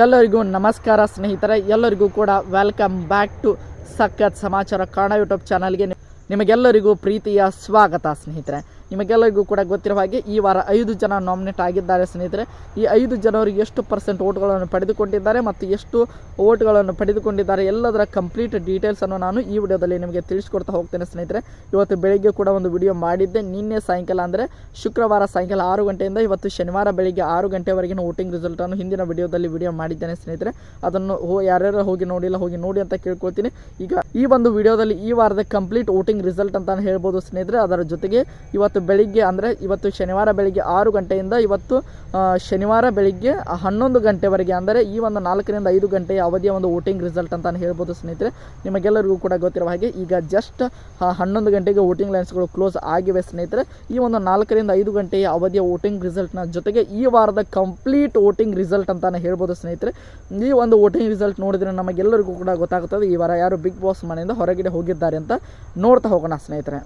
ಎಲ್ಲರಿಗೂ ನಮಸ್ಕಾರ ಸ್ನೇಹಿತರೆ, ಎಲ್ಲರಿಗೂ ಕೂಡ ವೆಲ್ಕಮ್ ಬ್ಯಾಕ್ ಟು ಸಖತ್ ಸಮಾಚಾರ ಕನ್ನಡ ಯೂಟ್ಯೂಬ್ ಚಾನಲ್ಗೆ ನಿಮಗೆಲ್ಲರಿಗೂ ಪ್ರೀತಿಯ ಸ್ವಾಗತ. ಸ್ನೇಹಿತರೆ, ನಿಮಗೆಲ್ಲರಿಗೂ ಕೂಡ ಗೊತ್ತಿರುವ ಹಾಗೆ ಈ ವಾರ 5 ಜನ ನಾಮಿನೇಟ್ ಆಗಿದ್ದಾರೆ. ಸ್ನೇಹಿತರೆ, ಈ 5 ಜನರಿಗೆ ಎಷ್ಟು % ಓಟ್ಗಳನ್ನು ಪಡೆದುಕೊಂಡಿದ್ದಾರೆ ಮತ್ತು ಎಷ್ಟು ಓಟ್ಗಳನ್ನು ಪಡೆದುಕೊಂಡಿದ್ದಾರೆ ಎಲ್ಲದರ ಕಂಪ್ಲೀಟ್ ಡೀಟೇಲ್ಸನ್ನು ನಾನು ಈ ವಿಡಿಯೋದಲ್ಲಿ ನಿಮಗೆ ತಿಳಿಸ್ಕೊಡ್ತಾ ಹೋಗ್ತೇನೆ. ಸ್ನೇಹಿತರೆ, ಇವತ್ತು ಬೆಳಿಗ್ಗೆ ಕೂಡ ಒಂದು ವಿಡಿಯೋ ಮಾಡಿದ್ದೆ. ನಿನ್ನೆ ಸಾಯಂಕಾಲ ಅಂದರೆ ಶುಕ್ರವಾರ ಸಾಯಂಕಾಲ 6 ಗಂಟೆಯಿಂದ ಇವತ್ತು ಶನಿವಾರ ಬೆಳಿಗ್ಗೆ 6 ಗಂಟೆವರೆಗಿನ ವೋಟಿಂಗ್ ರಿಸಲ್ಟನ್ನು ಹಿಂದಿನ ವಿಡಿಯೋದಲ್ಲಿ ವಿಡಿಯೋ ಮಾಡಿದ್ದೇನೆ. ಸ್ನೇಹಿತರೆ, ಅದನ್ನು ಯಾರ್ಯಾರು ಹೋಗಿ ನೋಡಿಲ್ಲ ಹೋಗಿ ನೋಡಿ ಅಂತ ಕೇಳ್ಕೊಳ್ತೀನಿ. ಈಗ ಈ ಒಂದು ವಿಡಿಯೋದಲ್ಲಿ ಈ ವಾರದ ಕಂಪ್ಲೀಟ್ ವೋಟಿಂಗ್ ರಿಸಲ್ಟ್ ಅಂತ ಹೇಳ್ಬೋದು ಸ್ನೇಹಿತರೆ. ಅದರ ಜೊತೆಗೆ ಇವತ್ತು ಬೆಳಿಗ್ಗೆ ಅಂದರೆ ಇವತ್ತು ಶನಿವಾರ ಬೆಳಿಗ್ಗೆ 6 ಗಂಟೆಯಿಂದ ಇವತ್ತು ಶನಿವಾರ ಬೆಳಿಗ್ಗೆ 11 ಗಂಟೆವರೆಗೆ ಅಂದರೆ ಈ ಒಂದು 4 ರಿಂದ 5 ಗಂಟೆಯ ಅವಧಿಯ ಒಂದು ವೋಟಿಂಗ್ ರಿಸಲ್ಟ್ ಅಂತ ಹೇಳ್ಬೋದು ಸ್ನೇಹಿತರೆ. ನಿಮಗೆಲ್ಲರಿಗೂ ಕೂಡ ಗೊತ್ತಿರುವ ಹಾಗೆ ಈಗ ಜಸ್ಟ್ 11 ಗಂಟೆಗೆ ವೋಟಿಂಗ್ ಲೈನ್ಸ್ಗಳು ಕ್ಲೋಸ್ ಆಗಿವೆ ಸ್ನೇಹಿತರೆ. ಈ ಒಂದು 4 ರಿಂದ 5 ಗಂಟೆಯ ಅವಧಿಯ ವೋಟಿಂಗ್ ರಿಸಲ್ಟ್ನ ಜೊತೆಗೆ ಈ ವಾರದ ಕಂಪ್ಲೀಟ್ ವೋಟಿಂಗ್ ರಿಸಲ್ಟ್ ಅಂತಾನೆ ಹೇಳ್ಬೋದು ಸ್ನೇಹಿತರೆ. ಈ ಒಂದು ವೋಟಿಂಗ್ ರಿಸಲ್ಟ್ ನೋಡಿದರೆ ನಮಗೆಲ್ಲರಿಗೂ ಕೂಡ ಗೊತ್ತಾಗುತ್ತದೆ ಈ ವಾರ ಯಾರು ಬಿಗ್ ಬಾಸ್ ಮನೆಯಿಂದ ಹೊರಗಡೆ ಹೋಗಿದ್ದಾರೆ ಅಂತ ನೋಡ್ತಾ ಹೋಗೋಣ ಸ್ನೇಹಿತರೆ.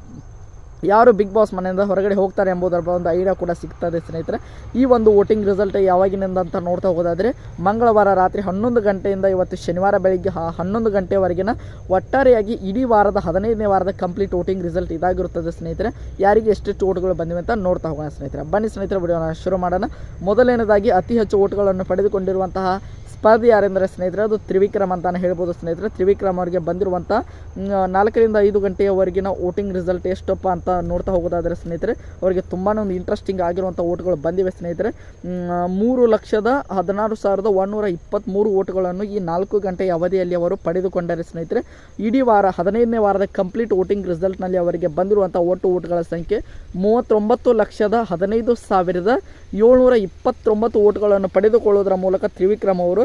ಯಾರು ಬಿಗ್ ಬಾಸ್ ಮನೆಯಿಂದ ಹೊರಗಡೆ ಹೋಗ್ತಾರೆ ಎಂಬುದರ ಒಂದು ಐಡಿಯಾ ಕೂಡ ಸಿಗ್ತದೆ ಸ್ನೇಹಿತರೆ. ಈ ಒಂದು ವೋಟಿಂಗ್ ರಿಸಲ್ಟ್ ಯಾವಾಗಿನಿಂದ ಅಂತ ನೋಡ್ತಾ ಹೋಗೋದಾದರೆ ಮಂಗಳವಾರ ರಾತ್ರಿ 11 ಗಂಟೆಯಿಂದ ಇವತ್ತು ಶನಿವಾರ ಬೆಳಿಗ್ಗೆ 11 ಗಂಟೆವರೆಗಿನ ಒಟ್ಟಾರೆಯಾಗಿ ಇಡೀ ವಾರದ 15ನೇ ವಾರದ ಕಂಪ್ಲೀಟ್ ವೋಟಿಂಗ್ ರಿಸಲ್ಟ್ ಇದಾಗಿರುತ್ತದೆ ಸ್ನೇಹಿತರೆ. ಯಾರಿಗೆ ಎಷ್ಟೆಷ್ಟು ಓಟ್ಗಳು ಬಂದಿವೆ ಅಂತ ನೋಡ್ತಾ ಹೋಗೋಣ ಸ್ನೇಹಿತರೆ. ಬನ್ನಿ ಸ್ನೇಹಿತರೆ, ವಿಡಿಯೋನ ಶುರು ಮಾಡೋಣ. ಮೊದಲನೇದಾಗಿ ಅತಿ ಹೆಚ್ಚು ಓಟ್ಗಳನ್ನು ಪಡೆದುಕೊಂಡಿರುವಂತಹ ಸ್ಪರ್ಧಿ ಯಾರೆಂದರೆ ಸ್ನೇಹಿತರೆ ಅದು ತ್ರಿವಿಕ್ರಮ್ ಅಂತಾನೆ ಹೇಳ್ಬೋದು ಸ್ನೇಹಿತರೆ. ತ್ರಿವಿಕ್ರಮ್ ಅವರಿಗೆ ಬಂದಿರುವಂಥ 4 ರಿಂದ 5 ಗಂಟೆಯವರೆಗಿನ ವೋಟಿಂಗ್ ರಿಸಲ್ಟ್ ಎಷ್ಟಪ್ಪ ಅಂತ ನೋಡ್ತಾ ಹೋಗೋದಾದರೆ ಸ್ನೇಹಿತರೆ ಅವರಿಗೆ ತುಂಬಾ ಒಂದು ಇಂಟ್ರೆಸ್ಟಿಂಗ್ ಆಗಿರುವಂಥ ಓಟ್ಗಳು ಬಂದಿವೆ ಸ್ನೇಹಿತರೆ. 3,16,123 ಓಟ್ಗಳನ್ನು ಈ 4 ಗಂಟೆಯ ಅವಧಿಯಲ್ಲಿ ಅವರು ಪಡೆದುಕೊಂಡರೆ ಸ್ನೇಹಿತರೆ. ಇಡೀ ವಾರ 15ನೇ ವಾರದ ಕಂಪ್ಲೀಟ್ ವೋಟಿಂಗ್ ರಿಸಲ್ಟ್ನಲ್ಲಿ ಅವರಿಗೆ ಬಂದಿರುವಂಥ ಒಟ್ಟು ಓಟ್ಗಳ ಸಂಖ್ಯೆ 39,15,729 ಓಟ್ಗಳನ್ನು ಪಡೆದುಕೊಳ್ಳುವುದರ ಮೂಲಕ ತ್ರಿವಿಕ್ರಮ್ ಅವರು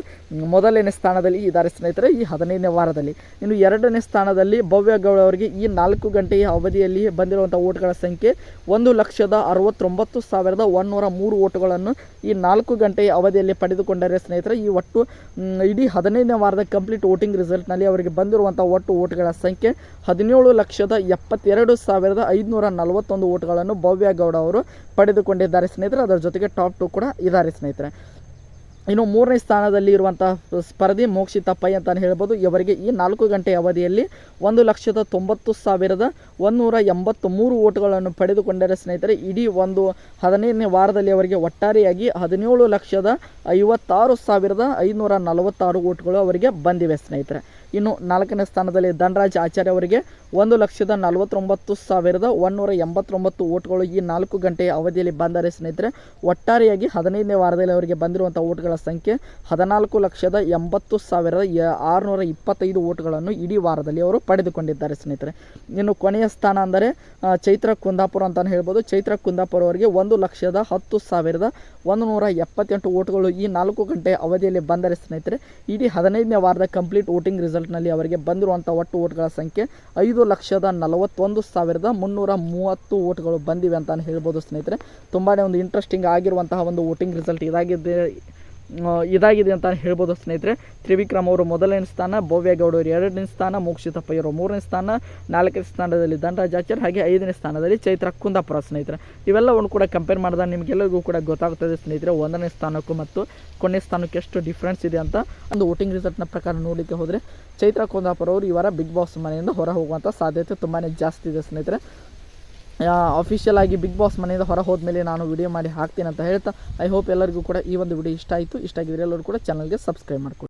ಮೊದಲನೇ ಸ್ಥಾನದಲ್ಲಿ ಇದ್ದಾರೆ ಸ್ನೇಹಿತರೆ ಈ 15ನೇ ವಾರದಲ್ಲಿ. ಇನ್ನು 2ನೇ ಸ್ಥಾನದಲ್ಲಿ ಭವ್ಯ ಗೌಡ ಅವರಿಗೆ ಈ 4 ಗಂಟೆಯ ಅವಧಿಯಲ್ಲಿ ಬಂದಿರುವಂಥ ಓಟ್ಗಳ ಸಂಖ್ಯೆ 1,69,103 ಓಟ್ಗಳನ್ನು ಈ 4 ಗಂಟೆಯ ಅವಧಿಯಲ್ಲಿ ಪಡೆದುಕೊಂಡರೆ ಸ್ನೇಹಿತರೆ. ಈ ಒಟ್ಟು ಇಡೀ 15ನೇ ವಾರದ ಕಂಪ್ಲೀಟ್ ವೋಟಿಂಗ್ ರಿಸಲ್ಟ್ನಲ್ಲಿ ಅವರಿಗೆ ಬಂದಿರುವಂಥ ಒಟ್ಟು ಓಟ್ಗಳ ಸಂಖ್ಯೆ 17,72,541 ಓಟ್ಗಳನ್ನು ಭವ್ಯ ಗೌಡ ಅವರು ಪಡೆದುಕೊಂಡಿದ್ದಾರೆ ಸ್ನೇಹಿತರೆ. ಅದರ ಜೊತೆಗೆ ಟಾಪ್ 2 ಕೂಡ ಇದ್ದಾರೆ ಸ್ನೇಹಿತರೆ. ಇನ್ನು 3ನೇ ಸ್ಥಾನದಲ್ಲಿ ಇರುವಂತಹ ಸ್ಪರ್ಧಿ ಮೋಕ್ಷಿತಾ ಪೈ ಅಂತ ಹೇಳ್ಬೋದು. ಇವರಿಗೆ ಈ 4 ಗಂಟೆಯ ಅವಧಿಯಲ್ಲಿ 1,90,183 ಓಟ್ಗಳನ್ನು ಪಡೆದುಕೊಂಡರೆ ಸ್ನೇಹಿತರೆ. ಇಡೀ ಒಂದು 15ನೇ ವಾರದಲ್ಲಿ ಅವರಿಗೆ ಒಟ್ಟಾರೆಯಾಗಿ 17,56,546 ಓಟ್ಗಳು ಅವರಿಗೆ ಬಂದಿವೆ ಸ್ನೇಹಿತರೆ. ಇನ್ನು 4ನೇ ಸ್ಥಾನದಲ್ಲಿ ಧನರಾಜ್ ಆಚಾರ್ಯ ಅವರಿಗೆ 1,49,189 ಓಟ್ಗಳು ಈ 4 ಗಂಟೆಯ ಅವಧಿಯಲ್ಲಿ ಬಂದರೆ ಸ್ನೇಹಿತರೆ. ಒಟ್ಟಾರೆಯಾಗಿ 15ನೇ ವಾರದಲ್ಲಿ ಅವರಿಗೆ ಬಂದಿರುವಂಥ ಓಟ್ಗಳ ಸಂಖ್ಯೆ 14,80,625 ಓಟ್ಗಳನ್ನು ಇಡೀ ವಾರದಲ್ಲಿ ಅವರು ಪಡೆದುಕೊಂಡಿದ್ದಾರೆ ಸ್ನೇಹಿತರೆ. ಇನ್ನು ಕೊನೆಯ ಸ್ಥಾನ ಅಂದರೆ ಚೈತ್ರ ಕುಂದಾಪುರ ಅಂತ ಹೇಳ್ಬೋದು. ಚೈತ್ರ ಕುಂದಾಪುರ ಅವರಿಗೆ 1,10,178 ಓಟ್ಗಳು ಈ 4 ಗಂಟೆಯ ಅವಧಿಯಲ್ಲಿ ಬಂದರೆ ಸ್ನೇಹಿತರೆ. ಇಡೀ 15ನೇ ವಾರದ ಕಂಪ್ಲೀಟ್ ವೋಟಿಂಗ್ ರಿಸಲ್ಟ್ನಲ್ಲಿ ಅವರಿಗೆ ಬಂದಿರುವಂಥ ಒಟ್ಟು ಓಟ್ಗಳ ಸಂಖ್ಯೆ 5,41,330 ಓಟ್ಗಳು ಬಂದಿವೆ ಅಂತ ಹೇಳ್ಬೋದು ಸ್ನೇಹಿತರೆ. ತುಂಬಾ ಒಂದು ಇಂಟ್ರೆಸ್ಟಿಂಗ್ ಆಗಿರುವಂತಹ ಒಂದು ವೋಟಿಂಗ್ ರಿಸಲ್ಟ್ ಇದಾಗಿದೆ ಅಂತ ಹೇಳ್ಬೋದು ಸ್ನೇಹಿತರೆ. ತ್ರಿವಿಕ್ರಮ್ ಅವರು 1ನೇ ಸ್ಥಾನ, ಭವ್ಯ ಗೌಡ ಅವರು 2ನೇ ಸ್ಥಾನ, ಮೋಕ್ಷಿತಾ ಪೈ ಅವರು 3ನೇ ಸ್ಥಾನ, 4ನೇ ಸ್ಥಾನದಲ್ಲಿ ಧನರಾಜ್ ಆಚಾರ್ಯ ಹಾಗೆ 5ನೇ ಸ್ಥಾನದಲ್ಲಿ ಚೈತ್ರ ಕುಂದಾಪುರ ಸ್ನೇಹಿತರೆ. ಇವೆಲ್ಲವನ್ನು ಕೂಡ ಕಂಪೇರ್ ಮಾಡಿದಾಗ ನಿಮಗೆಲ್ಲರಿಗೂ ಕೂಡ ಗೊತ್ತಾಗುತ್ತದೆ ಸ್ನೇಹಿತರೆ 1ನೇ ಸ್ಥಾನಕ್ಕೂ ಮತ್ತು ಕೊನೆಯ ಸ್ಥಾನಕ್ಕೆ ಎಷ್ಟು ಡಿಫ್ರೆನ್ಸ್ ಇದೆ ಅಂತ. ಒಂದು ವೋಟಿಂಗ್ ರಿಸಲ್ಟ್ನ ಪ್ರಕಾರ ನೋಡಲಿಕ್ಕೆ ಹೋದರೆ ಚೈತ್ರ ಕುಂದಾಪುರ ಅವರು ಈ ವಾರ ಬಿಗ್ ಬಾಸ್ ಮನೆಯಿಂದ ಹೊರ ಹೋಗುವಂಥ ಸಾಧ್ಯತೆ ತುಂಬಾ ಜಾಸ್ತಿ ಇದೆ ಸ್ನೇಹಿತರೆ. ಅಫಿಷಿಯಲ್ ಆಗಿ ಬಿಗ್ ಬಾಸ್ ಮನೆಯಿಂದ ಹೊರ ಹೋದ್ಮೇಲೆ ನಾನು ವಿಡಿಯೋ ಮಾಡಿ ಹಾಕ್ತೀನಿ ಅಂತ ಹೇಳ್ತಾ ಐ ಹೋಪ್ ಎಲ್ಲರಿಗೂ ಕೂಡ ಈ ಒಂದು ವಿಡಿಯೋ ಇಷ್ಟ ಆಯಿತು. ಇಷ್ಟ ಆಗಿದ್ರೆ ಎಲ್ಲರೂ ಕೂಡ ಚಾನಲ್ಗೆ ಸಬ್ಸ್ಕ್ರೈಬ್ ಮಾಡ್ಕೊಳ್ಳಿ.